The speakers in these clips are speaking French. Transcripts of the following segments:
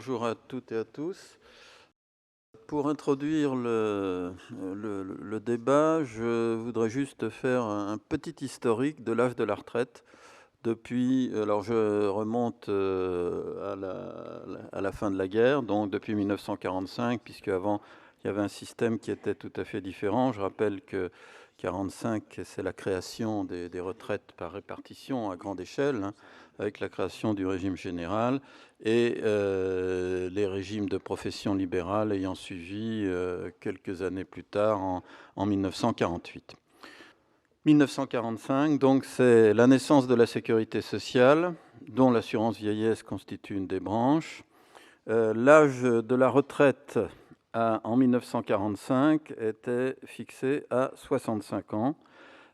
bonjour à toutes et à tous. Pour introduire le débat, je voudrais juste faire un petit historique de l'âge de la retraite. Alors je remonte à la fin de la guerre, donc depuis 1945, puisque avant il y avait un système qui était tout à fait différent. Je rappelle que 1945, c'est la création des retraites par répartition à grande échelle, avec la création du régime général et les régimes de profession libérale ayant suivi quelques années plus tard, en 1948. 1945, donc c'est la naissance de la sécurité sociale, dont l'assurance vieillesse constitue une des branches. L'âge de la retraite en 1945 était fixé à 65 ans,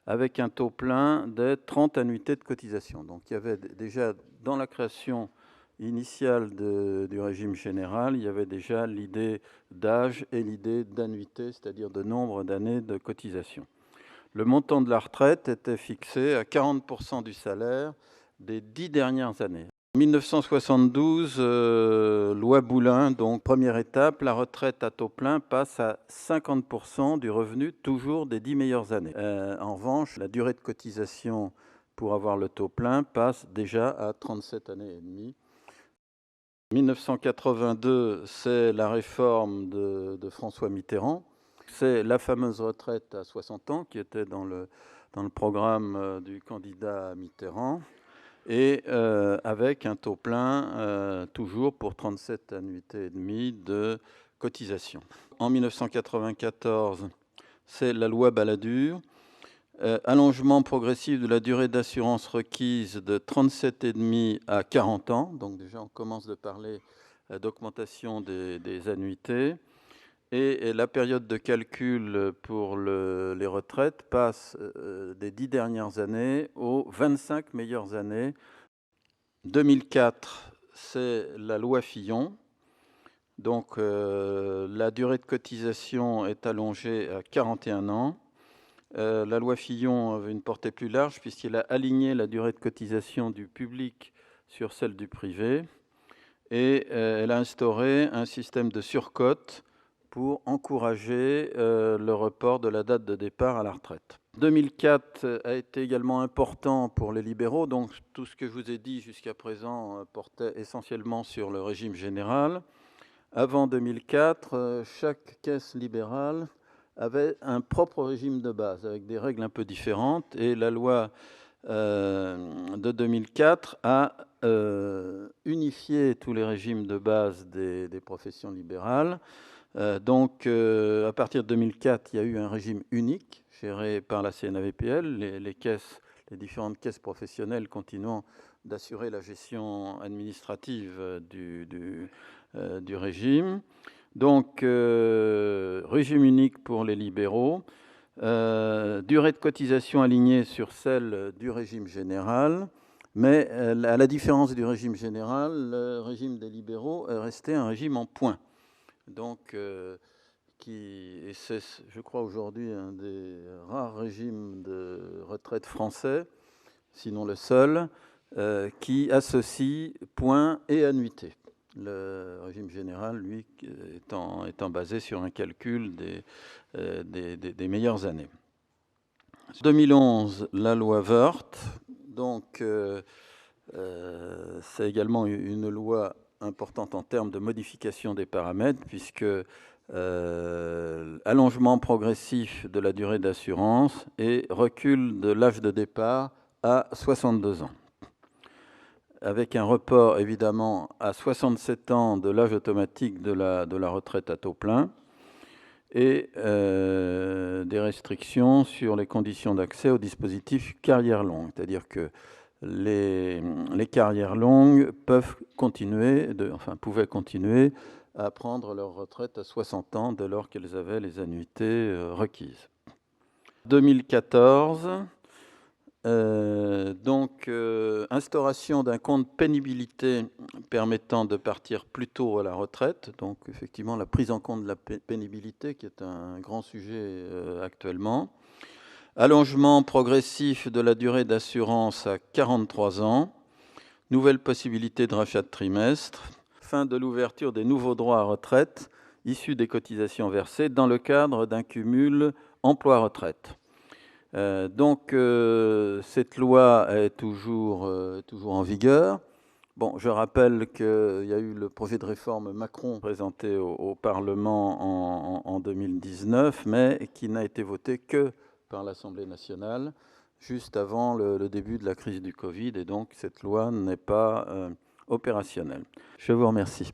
avec un taux plein de 30 annuités de cotisation. Donc il y avait déjà, dans la création initiale du régime général, il y avait déjà l'idée d'âge et l'idée d'annuité, c'est-à-dire de nombre d'années de cotisation. Le montant de la retraite était fixé à 40% du salaire des 10 dernières années. En 1972, loi Boulin, donc première étape, la retraite à taux plein passe à 50% du revenu, toujours des 10 meilleures années. En revanche, la durée de cotisation pour avoir le taux plein passe déjà à 37 années et demie. 1982, c'est la réforme de François Mitterrand. C'est la fameuse retraite à 60 ans qui était dans le programme du candidat Mitterrand, et avec un taux plein toujours pour 37 annuités et demie de cotisation. En 1994, c'est la loi Balladur, allongement progressif de la durée d'assurance requise de 37,5 à 40 ans. Donc déjà, on commence de parler d'augmentation des annuités. Et la période de calcul pour les retraites passe des 10 dernières années aux 25 meilleures années. 2004, c'est la loi Fillon. Donc la durée de cotisation est allongée à 41 ans. La loi Fillon avait une portée plus large puisqu'il a aligné la durée de cotisation du public sur celle du privé. Et elle a instauré un système de surcote pour encourager le report de la date de départ à la retraite. 2004 a été également important pour les libéraux, donc tout ce que je vous ai dit jusqu'à présent portait essentiellement sur le régime général. Avant 2004, chaque caisse libérale avait un propre régime de base, avec des règles un peu différentes, et la loi de 2004 a unifié tous les régimes de base des professions libérales. Donc, à partir de 2004, il y a eu un régime unique géré par la CNAVPL, les différentes caisses professionnelles continuant d'assurer la gestion administrative du régime. Donc, régime unique pour les libéraux, durée de cotisation alignée sur celle du régime général, mais à la différence du régime général, le régime des libéraux est resté un régime en points. Donc, c'est, je crois, aujourd'hui un des rares régimes de retraite français, sinon le seul, qui associe points et annuités. Le régime général, lui, étant basé sur un calcul des meilleures années. 2011, la loi Woerth, donc c'est également une loi importante en termes de modification des paramètres, puisque allongement progressif de la durée d'assurance et recul de l'âge de départ à 62 ans, avec un report évidemment à 67 ans de l'âge automatique de la retraite à taux plein, et des restrictions sur les conditions d'accès au dispositif carrière longue, c'est-à-dire que les carrières longues pouvaient continuer à prendre leur retraite à 60 ans dès lors qu'elles avaient les annuités requises. 2014, instauration d'un compte pénibilité permettant de partir plus tôt à la retraite. Donc effectivement, la prise en compte de la pénibilité qui est un grand sujet actuellement. Allongement progressif de la durée d'assurance à 43 ans. Nouvelle possibilité de rachat de trimestre. fin de l'ouverture des nouveaux droits à retraite issus des cotisations versées dans le cadre d'un cumul emploi-retraite. Cette loi est toujours en vigueur. Bon, je rappelle qu'il y a eu le projet de réforme Macron présenté au Parlement en 2019, mais qui n'a été voté que par l'Assemblée nationale, juste avant le début de la crise du Covid, et donc cette loi n'est pas opérationnelle. Je vous remercie.